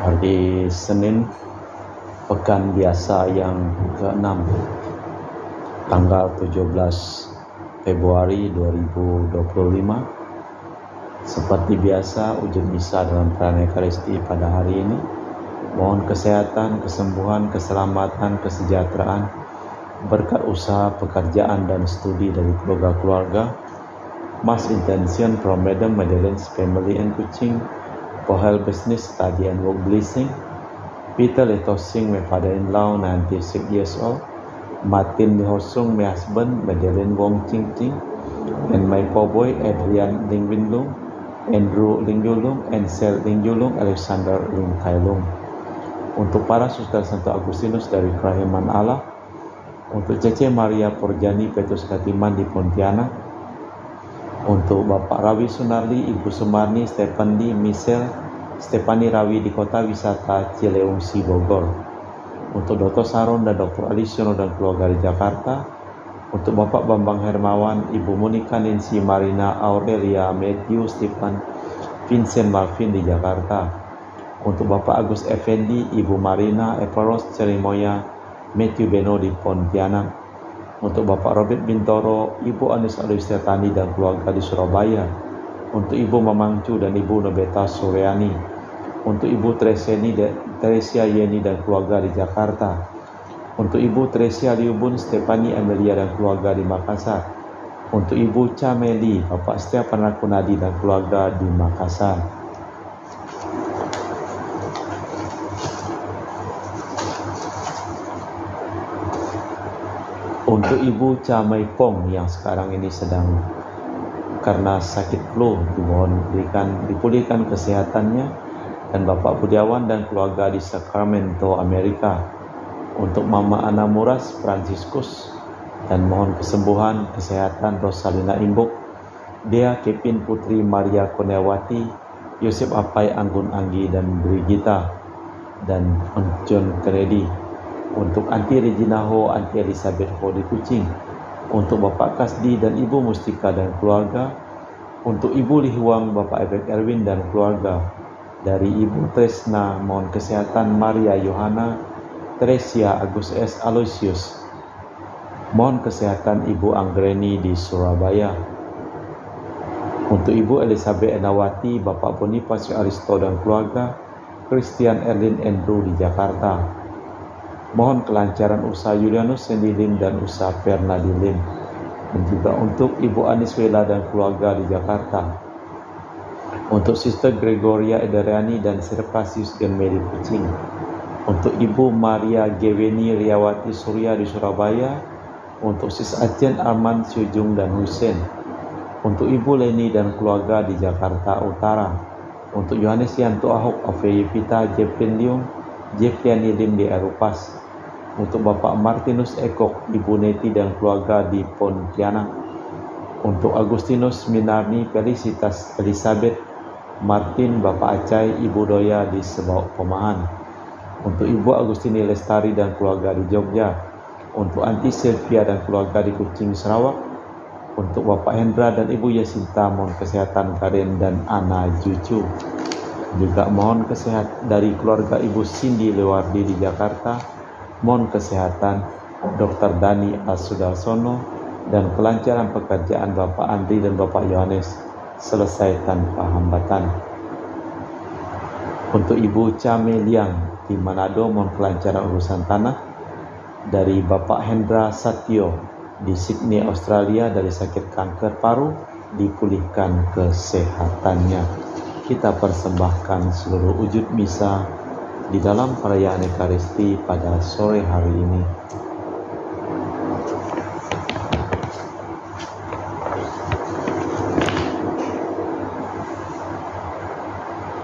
Hari Senin, pekan biasa yang ke-6, tanggal 17 Februari 2025. Seperti biasa, wujud misa dalam perayaan Ekaristi pada hari ini. Mohon kesehatan, kesembuhan, keselamatan, kesejahteraan, berkat usaha, pekerjaan, dan studi dari keluarga-keluarga. Mass intention from Madam Madeleine's family and Kuching for health, business, study, and work blessing. Peter Letosing, my father-in-law, 96 years old. Martin Lihosung, my husband, Madeleine Wong Ching Ching, and my poor boy, Adrian Ling Win Lung, Andrew Ling Yulung, and Sel Ling Yulung, Alexander Ling Tai Lung. Untuk para suster Santo Agustinus dari Kerahiman Allah, untuk Cece Maria Porjani Petrus Katiman di Pontianak, untuk Bapak Rawi Sunarli, Ibu Sumarni, Stefandi, Michelle, Stefani Rawi di Kota Wisata Cileungsi, Bogor. Untuk Dr. Saron dan Dr. Alisiono dan keluarga di Jakarta. Untuk Bapak Bambang Hermawan, Ibu Monika Nancy Marina Aurelia Matthew Stephen Vincent Marvin di Jakarta. Untuk Bapak Agus Effendi, Ibu Marina Eparos Cerimoya Matthew Beno di Pontianak. Untuk Bapak Robert Bintoro, Ibu Anis Aluistiatani dan keluarga di Surabaya. Untuk Ibu Mamangcu dan Ibu Nobeta Suryani. Untuk Ibu Teresia Yeni dan keluarga di Jakarta. Untuk Ibu Teresia Liubun, Stefani Amelia dan keluarga di Makassar. Untuk Ibu Cameli, Bapak Setiapan Rakunadi dan keluarga di Makassar. Untuk Ibu Camai Pong yang sekarang ini sedang karena sakit flu, dimohon dipulihkan kesehatannya, dan Bapak Budiawan dan keluarga di Sacramento, Amerika. Untuk Mama Ana Muras Franciscus, dan mohon kesembuhan, kesehatan Rosalina Imbuk, Dea Kevin Putri Maria Konewati, Yosef Apai Anggun Anggi dan Brigita, dan John Kennedy. Untuk Anti Regina Ho, Anti Elizabeth Ho di Kuching. Untuk Bapak Kasdi dan Ibu Mustika dan keluarga. Untuk Ibu Lihuang, Bapak Ebek Erwin dan keluarga. Dari Ibu Tresna, mohon kesehatan Maria Yohana Teresia Agus S. Aloysius. Mohon kesehatan Ibu Anggreni di Surabaya. Untuk Ibu Elizabeth Enawati, Bapak Bonifacio Aristo dan keluarga. Christian Erlin Andrew di Jakarta. Mohon kelancaran usaha Julianus Sendilim dan usaha Fernadilim. Dan juga untuk Ibu Aniswela dan keluarga di Jakarta. Untuk Sister Gregoria Ederiani dan Serpasius Genmedi Kuching. Untuk Ibu Maria Geweni Riawati Surya di Surabaya. Untuk Sis Acen Arman Syujung dan Hussein. Untuk Ibu Leni dan keluarga di Jakarta Utara. Untuk Yohanes Yanto Ahok, Ovey Pita, Jepin Liung, Jeffiani Lim di Eropas. Untuk Bapak Martinus Ekok, Ibu Neti dan keluarga di Pontianak. Untuk Agustinus Minarni Felicitas Elizabeth Martin, Bapak Acai, Ibu Doya di Sebaok Pemahan. Untuk Ibu Agustini Lestari dan keluarga di Jogja. Untuk Anti Sylvia dan keluarga di Kuching, Sarawak. Untuk Bapak Hendra dan Ibu Yasinta, mohon kesehatan Karen dan Ana Jucu. Juga mohon kesehatan dari keluarga Ibu Cindy Lewardi di Jakarta. Mohon kesehatan Dr. Dani Asudarsono dan kelancaran pekerjaan Bapak Andri dan Bapak Yohanes selesai tanpa hambatan. Untuk Ibu Chame Liang di Manado, mohon kelancaran urusan tanah. Dari Bapak Hendra Satyo di Sydney, Australia, dari sakit kanker paru, dipulihkan kesehatannya. Kita persembahkan seluruh wujud misa di dalam perayaan Ekaristi pada sore hari ini.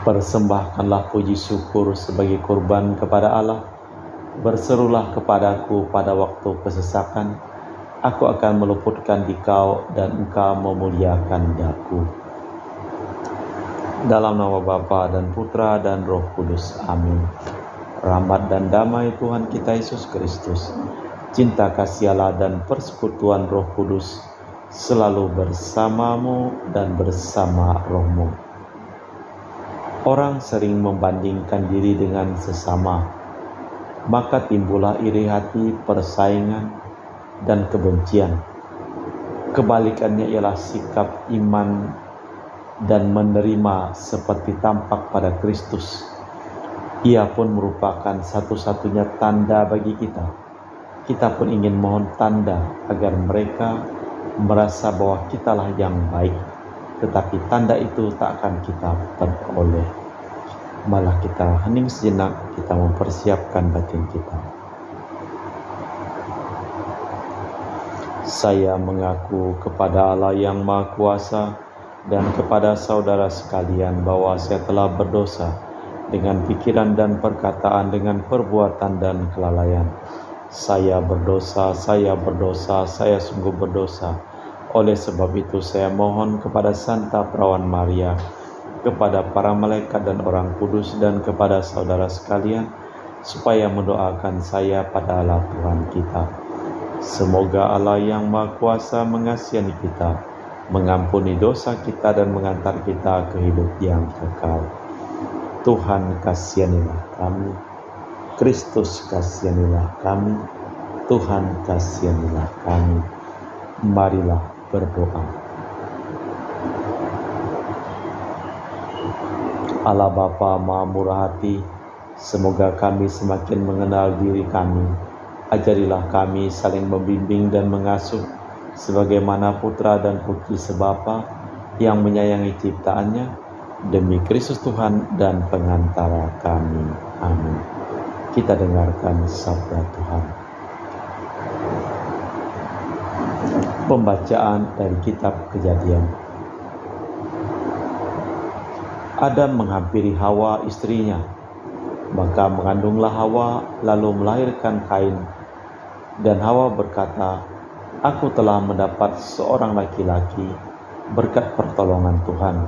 Persembahkanlah puji syukur sebagai kurban kepada Allah. Berserulah kepadaku pada waktu kesesakan. Aku akan meluputkan dikau dan engkau memuliakan daku. Dalam nama Bapa dan Putra dan Roh Kudus. Amin. Rahmat dan damai Tuhan kita Yesus Kristus, cinta kasih Allah dan persekutuan Roh Kudus selalu bersamamu dan bersama rohmu. Orang sering membandingkan diri dengan sesama, maka timbullah iri hati, persaingan, dan kebencian. Kebalikannya ialah sikap iman dan menerima seperti tampak pada Kristus. Ia pun merupakan satu-satunya tanda bagi kita. Kita pun ingin mohon tanda agar mereka merasa bahwa kitalah yang baik, tetapi tanda itu tak akan kita peroleh. Malah kita hening sejenak, kita mempersiapkan batin kita. Saya mengaku kepada Allah yang Maha Kuasa dan kepada saudara sekalian bahwa saya telah berdosa dengan pikiran dan perkataan, dengan perbuatan dan kelalaian. Saya berdosa, saya sungguh berdosa. Oleh sebab itu saya mohon kepada Santa Perawan Maria, kepada para malaikat dan orang kudus, dan kepada saudara sekalian, supaya mendoakan saya pada Allah Tuhan kita. Semoga Allah yang Maha Kuasa mengasihi kita, mengampuni dosa kita, dan mengantar kita ke hidup yang kekal. Tuhan kasihanilah kami, Kristus kasihanilah kami, Tuhan kasihanilah kami. Marilah berdoa. Allah Bapa Maha Murah Hati, semoga kami semakin mengenal diri kami. Ajarilah kami saling membimbing dan mengasuh, sebagaimana putra dan putri sebapa yang menyayangi ciptaannya, demi Kristus Tuhan dan pengantara kami. Amin. Kita dengarkan sabda Tuhan. Pembacaan dari kitab Kejadian. Adam menghampiri Hawa istrinya, maka mengandunglah Hawa lalu melahirkan Kain. Dan Hawa berkata, "Aku telah mendapat seorang laki-laki berkat pertolongan Tuhan."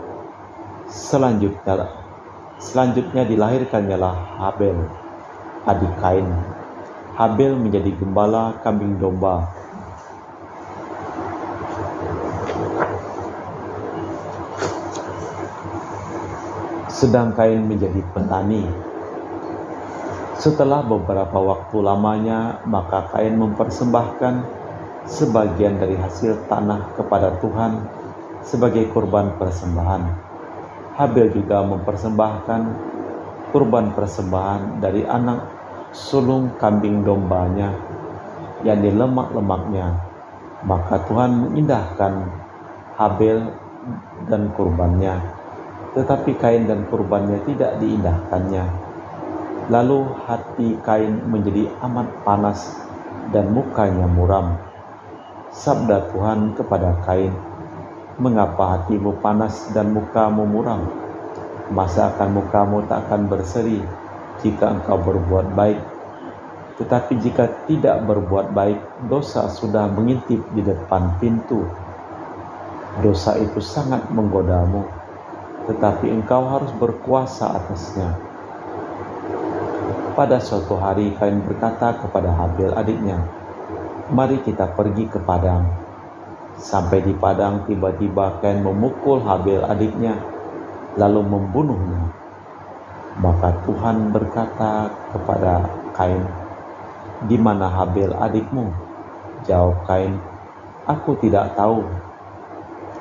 Selanjutnya dilahirkannyalah Habel, adik Kain. Habel menjadi gembala kambing domba. Sedang Kain menjadi petani. Setelah beberapa waktu lamanya, maka Kain mempersembahkan sebagian dari hasil tanah kepada Tuhan sebagai kurban persembahan. Habel juga mempersembahkan kurban persembahan dari anak sulung kambing dombanya, yakni lemak-lemaknya. Maka Tuhan mengindahkan Habel dan kurbannya, tetapi Kain dan kurbannya tidak diindahkannya. Lalu hati Kain menjadi amat panas dan mukanya muram. Sabda Tuhan kepada Kain, "Mengapa hatimu panas dan mukamu muram? Masa akan mukamu tak akan berseri jika engkau berbuat baik? Tetapi jika tidak berbuat baik, dosa sudah mengintip di depan pintu. Dosa itu sangat menggodamu, tetapi engkau harus berkuasa atasnya." Pada suatu hari Kain berkata kepada Habel adiknya, "Mari kita pergi ke padang." Sampai di padang, tiba-tiba Kain memukul Habel adiknya, lalu membunuhnya. Maka Tuhan berkata kepada Kain, "Di mana Habel adikmu?" Jawab Kain, "Aku tidak tahu.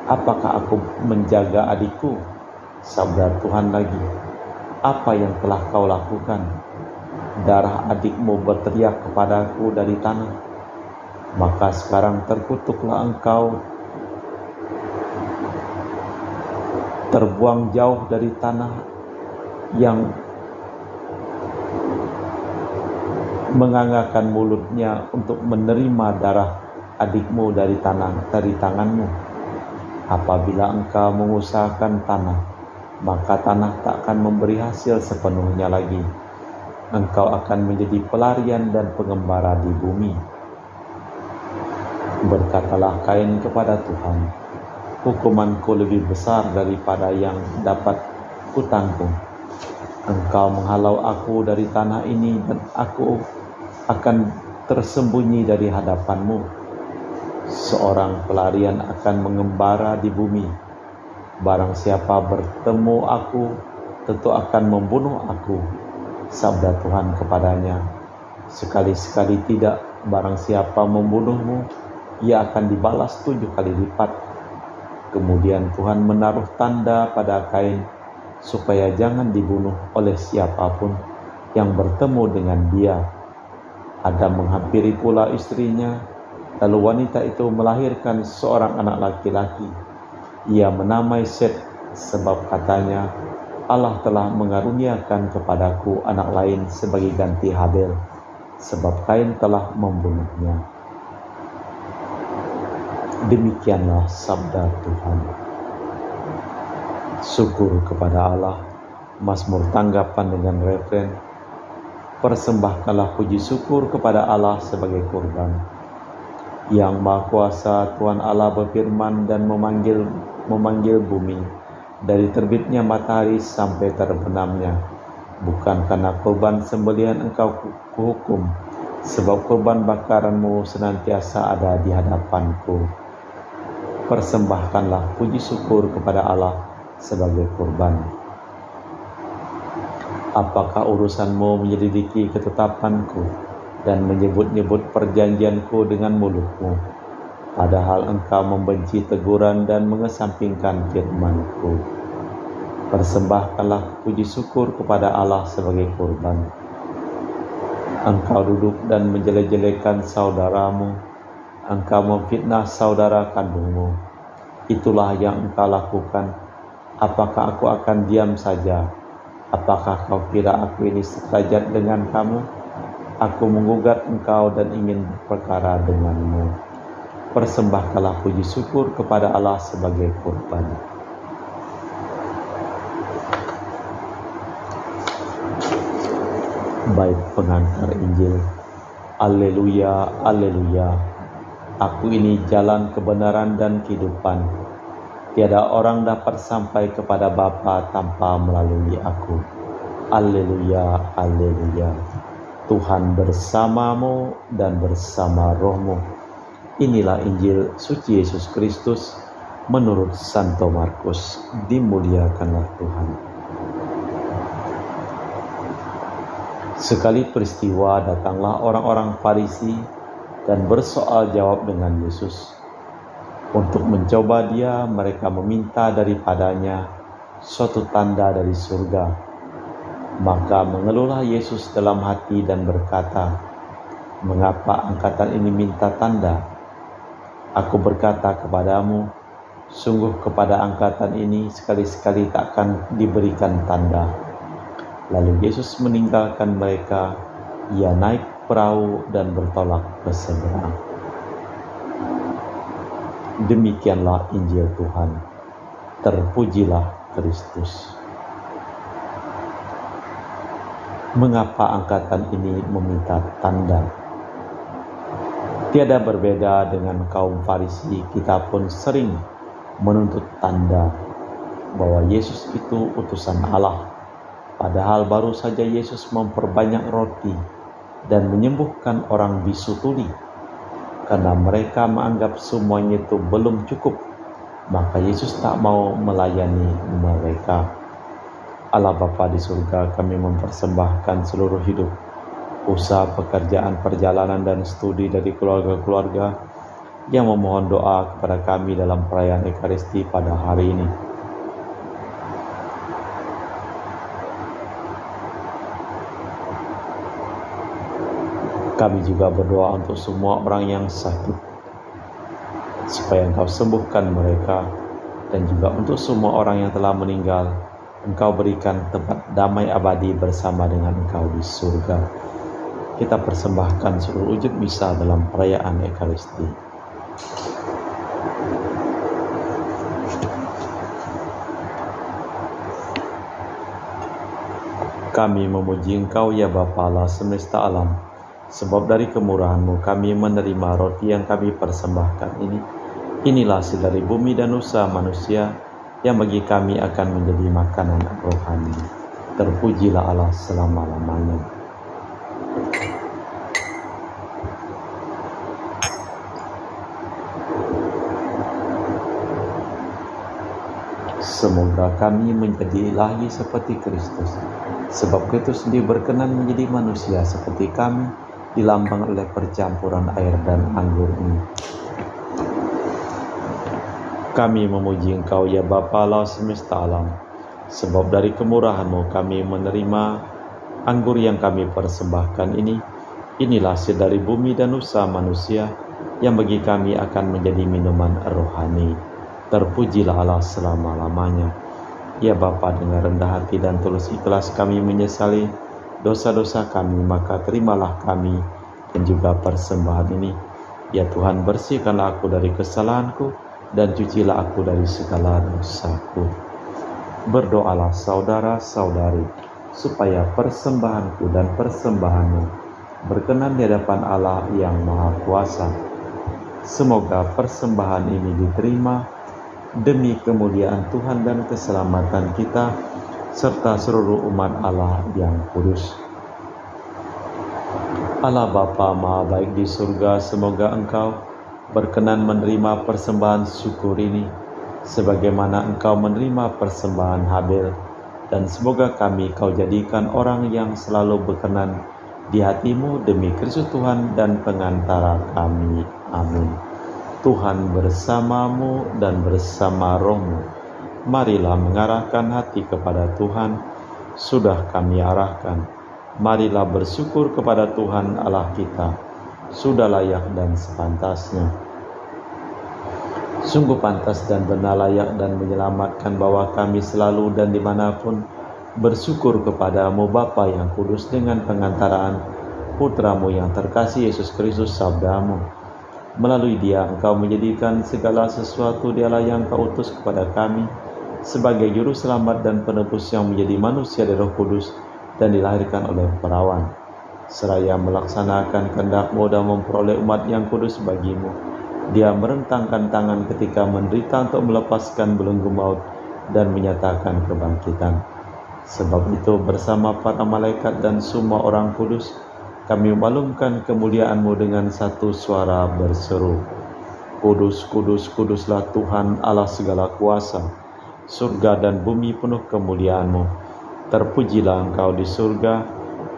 Apakah aku menjaga adikku?" Sabda Tuhan lagi, "Apa yang telah kau lakukan? Darah adikmu berteriak kepadaku dari tanah. Maka sekarang terkutuklah engkau, terbuang jauh dari tanah yang menganggarkan mulutnya untuk menerima darah adikmu dari tanganmu. Apabila engkau mengusahakan tanah, maka tanah tak akan memberi hasil sepenuhnya lagi. Engkau akan menjadi pelarian dan pengembara di bumi." Berkatalah Kain kepada Tuhan, "Hukumanku lebih besar daripada yang dapat kutanggung. Engkau menghalau aku dari tanah ini, dan aku akan tersembunyi dari hadapanmu. Seorang pelarian akan mengembara di bumi. Barang siapa bertemu aku, tentu akan membunuh aku. Sabda Tuhan kepadanya, sekali-sekali tidak, barang siapa membunuhmu, ia akan dibalas 7 kali lipat. Kemudian Tuhan menaruh tanda pada Kain, supaya jangan dibunuh oleh siapapun yang bertemu dengan dia. Adam menghampiri pula istrinya, lalu wanita itu melahirkan seorang anak laki-laki. Ia menamai Set, sebab katanya, Allah telah mengaruniakan kepadaku anak lain sebagai ganti Habel, sebab Kain telah membunuhnya. Demikianlah sabda Tuhan. Syukur kepada Allah. Mazmur tanggapan dengan refren, persembahkanlah puji syukur kepada Allah sebagai kurban. Yang Maha Kuasa Tuhan Allah berfirman dan memanggil bumi, dari terbitnya matahari sampai terbenamnya. Bukan karena kurban sembelihan engkau kuhukum, sebab kurban bakaranmu senantiasa ada di hadapanku. Persembahkanlah puji syukur kepada Allah sebagai kurban. Apakah urusanmu menyelidiki ketetapanku dan menyebut-nyebut perjanjianku dengan mulutmu, padahal engkau membenci teguran dan mengesampingkan firman-Ku? Persembahkanlah puji syukur kepada Allah sebagai kurban. Engkau duduk dan menjelek-jelekan saudaramu, engkau memfitnah saudara kandungmu. Itulah yang engkau lakukan. Apakah aku akan diam saja? Apakah kau kira aku ini sederajat dengan kamu? Aku menggugat engkau dan ingin berperkara denganmu. Persembahkanlah puji syukur kepada Allah sebagai kurban. Bait pengantar Injil. Alleluia, alleluia. Aku ini jalan kebenaran dan kehidupan. Tiada orang dapat sampai kepada Bapa tanpa melalui aku. Alleluia, alleluia. Tuhan bersamamu dan bersama rohmu. Inilah Injil suci Yesus Kristus menurut Santo Markus. Dimuliakanlah Tuhan. Sekali peristiwa datanglah orang-orang Farisi dan bersoal jawab dengan Yesus. Untuk mencoba dia, mereka meminta daripadanya suatu tanda dari surga. Maka mengeluhlah Yesus dalam hati dan berkata, "Mengapa angkatan ini minta tanda? Aku berkata kepadamu, sungguh kepada angkatan ini sekali-sekali takkan diberikan tanda." Lalu Yesus meninggalkan mereka, ia naik perahu dan bertolak ke seberang. Demikianlah Injil Tuhan. Terpujilah Kristus. Mengapa angkatan ini meminta tanda? Tiada berbeda dengan kaum Farisi, kita pun sering menuntut tanda bahwa Yesus itu utusan Allah. Padahal baru saja Yesus memperbanyak roti dan menyembuhkan orang bisu tuli. Karena mereka menganggap semuanya itu belum cukup, maka Yesus tak mau melayani mereka. Allah Bapa di surga, kami mempersembahkan seluruh hidup, usaha, pekerjaan, perjalanan, dan studi dari keluarga-keluarga yang memohon doa kepada kami dalam perayaan Ekaristi pada hari ini. Kami juga berdoa untuk semua orang yang sakit, supaya Engkau sembuhkan mereka, dan juga untuk semua orang yang telah meninggal, Engkau berikan tempat damai abadi bersama dengan Engkau di surga. Kita persembahkan seluruh wujud misa dalam perayaan Ekaristi. Kami memuji Engkau ya Bapa Allah semesta alam, sebab dari kemurahan-Mu kami menerima roti yang kami persembahkan ini. Inilah hasil dari bumi dan usaha manusia yang bagi kami akan menjadi makanan rohani. Terpujilah Allah selama-lamanya. Semoga kami menjadi ilahi seperti Kristus, sebab Kristus sendiri berkenan menjadi manusia seperti kami, dilambang oleh percampuran air dan anggur ini. Kami memuji Engkau ya Bapa Allah semesta alam, sebab dari kemurahan-Mu kami menerima anggur yang kami persembahkan ini. Inilah hasil dari bumi dan usaha manusia, yang bagi kami akan menjadi minuman rohani. Terpujilah Allah selama-lamanya. Ya Bapa, dengan rendah hati dan tulus ikhlas kami menyesali dosa-dosa kami, maka terimalah kami dan juga persembahan ini. Ya Tuhan, bersihkanlah aku dari kesalahanku dan cucilah aku dari segala dosaku. Berdoalah saudara-saudari, supaya persembahanku dan persembahanmu berkenan di hadapan Allah yang Maha Kuasa. Semoga persembahan ini diterima demi kemuliaan Tuhan dan keselamatan kita, serta seluruh umat Allah yang kudus. Allah Bapa Maha Baik di surga, semoga Engkau berkenan menerima persembahan syukur ini, sebagaimana Engkau menerima persembahan Habel, dan semoga kami Kau jadikan orang yang selalu berkenan di hati-Mu demi Kristus Tuhan dan pengantara kami. Amin. Tuhan bersamamu dan bersama rohmu. Marilah mengarahkan hati kepada Tuhan. Sudah kami arahkan. Marilah bersyukur kepada Tuhan Allah kita. Sudah layak dan sepantasnya. Sungguh pantas dan benar, layak dan menyelamatkan bahwa kami selalu dan dimanapun bersyukur kepadamu Bapa yang kudus, dengan pengantaraan Putramu yang terkasih Yesus Kristus, sabdamu. Melalui Dia Engkau menjadikan segala sesuatu, Dialah yang Kau utus kepada kami sebagai juru selamat dan penebus yang menjadi manusia dari Roh Kudus dan dilahirkan oleh perawan. Seraya melaksanakan kehendak-Mu dan memperoleh umat yang kudus bagimu, Dia merentangkan tangan ketika menderita untuk melepaskan belenggu maut dan menyatakan kebangkitan. Sebab itu bersama para malaikat dan semua orang kudus, kami memalumkan kemuliaan-Mu dengan satu suara berseru, Kudus, kudus, kuduslah Tuhan Allah segala kuasa. Surga dan bumi penuh kemuliaan-Mu. Terpujilah Engkau di surga,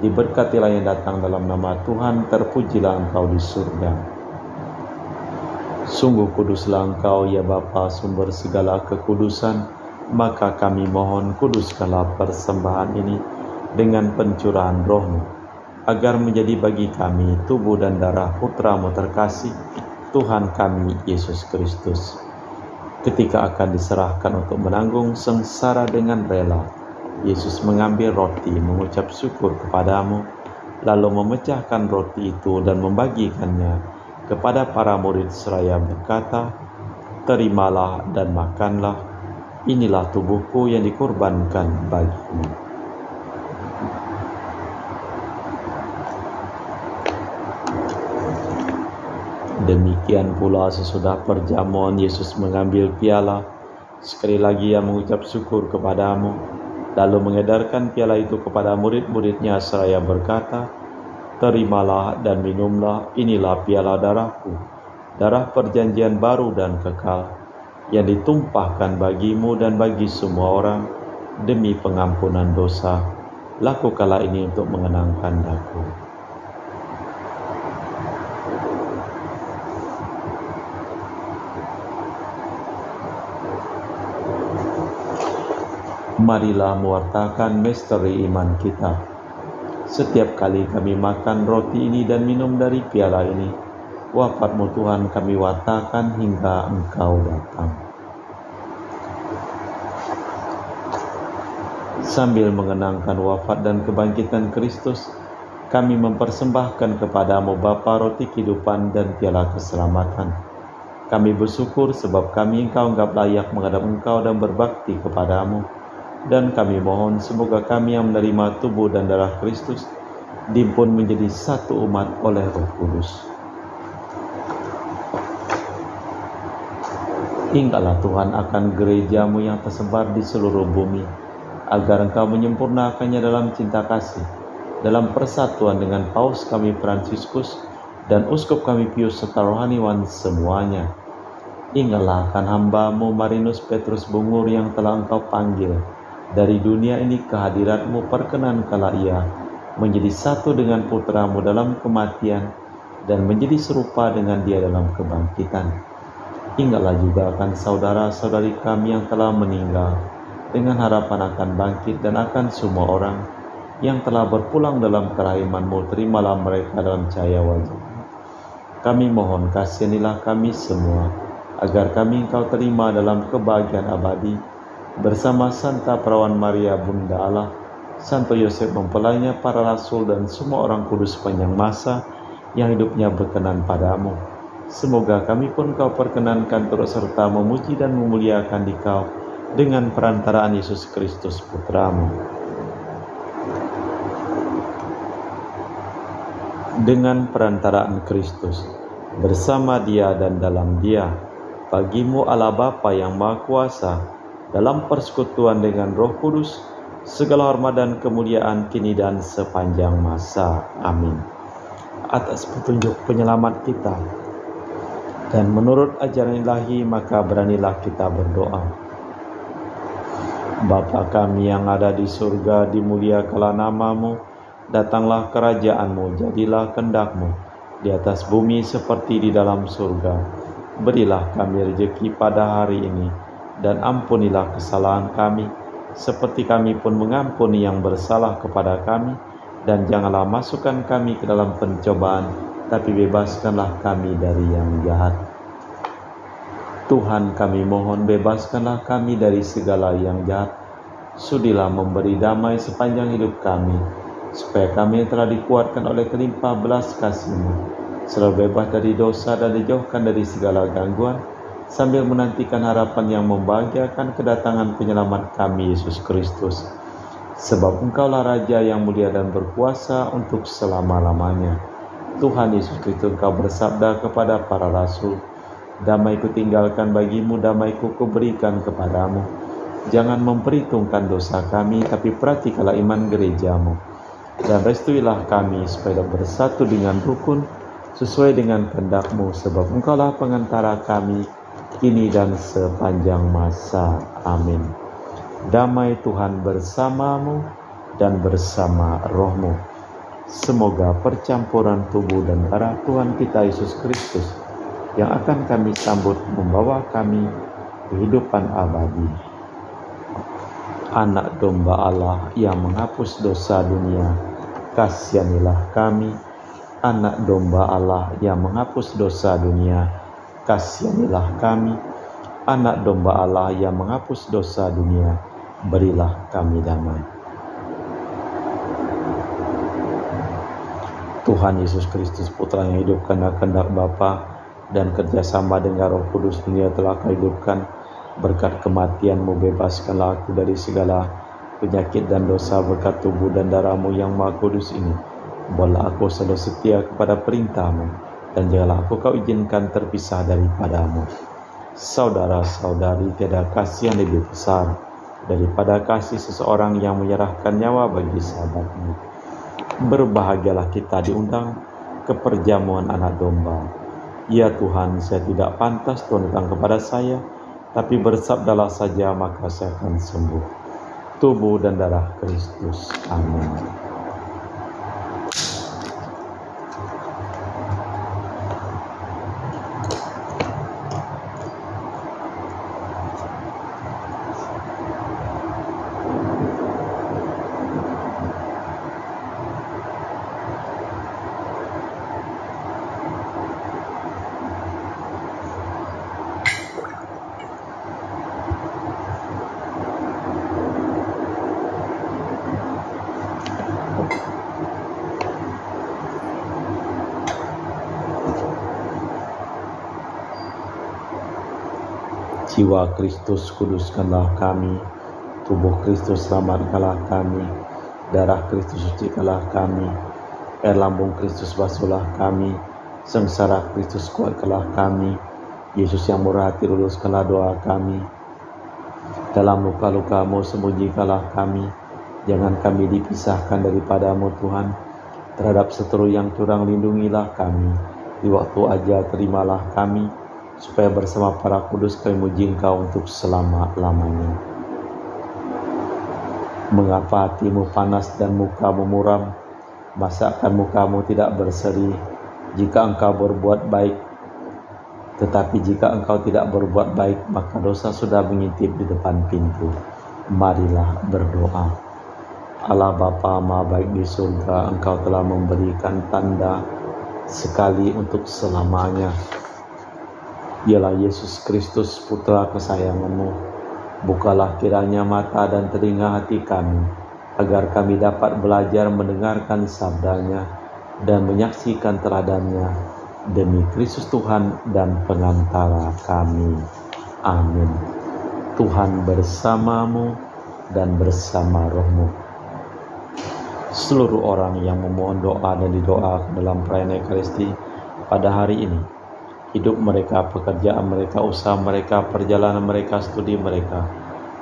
diberkatilah yang datang dalam nama Tuhan, terpujilah Engkau di surga. Sungguh kuduslah Engkau ya Bapa, sumber segala kekudusan, maka kami mohon kuduskanlah persembahan ini dengan pencurahan Roh-Mu, agar menjadi bagi kami tubuh dan darah Putra-Mu terkasih, Tuhan kami Yesus Kristus. Ketika akan diserahkan untuk menanggung sengsara dengan rela, Yesus mengambil roti, mengucap syukur kepadamu, lalu memecahkan roti itu dan membagikannya kepada para murid seraya berkata, Terimalah dan makanlah, inilah tubuhku yang dikorbankan bagimu. Demikian pula sesudah perjamuan Yesus mengambil piala, sekali lagi Ia mengucap syukur kepadamu, lalu mengedarkan piala itu kepada murid-muridnya seraya berkata, Terimalah dan minumlah, inilah piala darahku, darah perjanjian baru dan kekal, yang ditumpahkan bagimu dan bagi semua orang demi pengampunan dosa. Lakukanlah ini untuk mengenangkan Aku. Marilah mewartakan misteri iman kita. Setiap kali kami makan roti ini dan minum dari piala ini, wafat-Mu Tuhan kami wartakan hingga Engkau datang. Sambil mengenangkan wafat dan kebangkitan Kristus, kami mempersembahkan kepadamu Bapa roti kehidupan dan piala keselamatan. Kami bersyukur sebab kami Engkau anggap layak menghadap Engkau dan berbakti kepadamu. Dan kami mohon semoga kami yang menerima tubuh dan darah Kristus dihimpun menjadi satu umat oleh Roh Kudus. Ingatlah Tuhan akan gereja-Mu yang tersebar di seluruh bumi, agar Engkau menyempurnakannya dalam cinta kasih, dalam persatuan dengan Paus kami Fransiskus dan Uskup kami Pius serta rohaniwan semuanya. Ingatlah akan hamba-Mu Marinus Petrus Bungur yang telah Engkau panggil dari dunia ini ke hadirat-Mu. Perkenankanlah ia menjadi satu dengan putra-Mu dalam kematian dan menjadi serupa dengan Dia dalam kebangkitan. Ingatlah juga akan saudara-saudari kami yang telah meninggal dengan harapan akan bangkit, dan akan semua orang yang telah berpulang dalam kerahiman-Mu. Terimalah mereka dalam cahaya wajah-Mu. Kami mohon kasihanilah kami semua, agar kami Engkau terima dalam kebahagiaan abadi bersama Santa Perawan Maria Bunda Allah, Santo Yosef mempelainya, para rasul, dan semua orang kudus sepanjang masa yang hidupnya berkenan padamu. Semoga kami pun Kau perkenankan turut serta memuji dan memuliakan Dikau dengan perantaraan Yesus Kristus Putra-Mu. Dengan perantaraan Kristus, bersama Dia dan dalam Dia, bagi-Mu Allah Bapa yang Maha Kuasa, dalam persekutuan dengan Roh Kudus, segala hormat dan kemuliaan kini dan sepanjang masa. Amin. Atas petunjuk penyelamat kita dan menurut ajaran ilahi, maka beranilah kita berdoa. Bapa kami yang ada di surga, dimuliakanlah nama-Mu, datanglah kerajaan-Mu, jadilah kehendak-Mu di atas bumi seperti di dalam surga. Berilah kami rezeki pada hari ini, dan ampunilah kesalahan kami, seperti kami pun mengampuni yang bersalah kepada kami, dan janganlah masukkan kami ke dalam pencobaan, tapi bebaskanlah kami dari yang jahat. Tuhan, kami mohon, bebaskanlah kami dari segala yang jahat. Sudilah memberi damai sepanjang hidup kami, supaya kami telah dikuatkan oleh kelimpah belas kasih-Mu, selalu bebas dari dosa dan dijauhkan dari segala gangguan, sambil menantikan harapan yang membahagiakan kedatangan penyelamat kami, Yesus Kristus. Sebab Engkaulah Raja yang mulia dan berkuasa untuk selama-lamanya. Tuhan Yesus Kristus, Engkau bersabda kepada para rasul, damai-Ku tinggalkan bagimu, damai-Ku kuberikan kepadamu. Jangan memperhitungkan dosa kami, tapi perhatikanlah iman gereja-Mu. Dan restuilah kami supaya bersatu dengan rukun, sesuai dengan kehendak-Mu, sebab Engkaulah pengantara kami, kini dan sepanjang masa. Amin. Damai Tuhan bersamamu dan bersama rohmu. Semoga percampuran tubuh dan darah Tuhan kita Yesus Kristus yang akan kami sambut membawa kami kehidupan abadi. Anak domba Allah yang menghapus dosa dunia, kasihanilah kami. Anak domba Allah yang menghapus dosa dunia, kasihanilah kami. Anak domba Allah yang menghapus dosa dunia, berilah kami damai. Tuhan Yesus Kristus, Putra yang hidup karena kehendak Bapa dan kerjasama dengan Roh Kudus, dunia telah Kau hidupkan. Berkat kematian-Mu, bebaskanlah aku dari segala penyakit dan dosa. Berkat tubuh dan darah-Mu yang Maha Kudus ini, buatlah aku selalu setia kepada perintah-Mu, dan janganlah aku Kau izinkan terpisah daripada-Mu. Saudara-saudari, tiada kasih yang lebih besar daripada kasih seseorang yang menyerahkan nyawa bagi sahabatnya. Berbahagialah kita diundang ke perjamuan anak domba. Ya Tuhan, saya tidak pantas Tuhan datang kepada saya, tapi bersabdalah saja maka saya akan sembuh. Tubuh dan darah Kristus. Amin. Jiwa Kristus, kuduskanlah kami. Tubuh Kristus, selamatkanlah kami. Darah Kristus, sucikanlah kami. Air lambung Kristus, basuhlah kami. Sengsara Kristus, kuatkanlah kami. Yesus yang murah hati, luluskanlah doa kami. Dalam luka-luka-Mu, sembunyikanlah kami. Jangan kami dipisahkan daripada-Mu, Tuhan. Terhadap seteru yang curang, lindungilah kami. Di waktu ajal, terimalah kami. supaya bersama para kudus kami memuji Engkau untuk selama-lamanya. Mengapa hatimu panas dan mukamu muram? Masakan mukamu tidak berseri jika engkau berbuat baik? Tetapi jika engkau tidak berbuat baik, maka dosa sudah mengintip di depan pintu. Marilah berdoa. Allah Bapa Maha Baik di surga, Engkau telah memberikan tanda sekali untuk selamanya. Ialah Yesus Kristus, Putra kesayanganmu. Bukalah kiranya mata dan telinga hati kami, agar kami dapat belajar mendengarkan sabdanya dan menyaksikan teladannya, demi Kristus Tuhan dan pengantara kami. Amin. Tuhan bersamamu dan bersama rohmu. Seluruh orang yang memohon doa dan didoakan dalam perayaan Ekaristi pada hari ini, hidup mereka, pekerjaan mereka, usaha mereka, perjalanan mereka, studi mereka,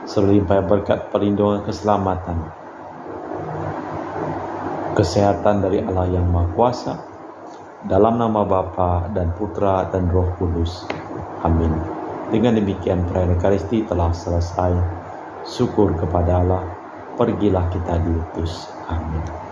selimpah berkat perlindungan, keselamatan, kesehatan dari Allah yang Maha Kuasa, dalam nama Bapa dan Putra dan Roh Kudus. Amin. Dengan demikian perayaan Ekaristi telah selesai. Syukur kepada Allah. Pergilah kita diutus. Amin.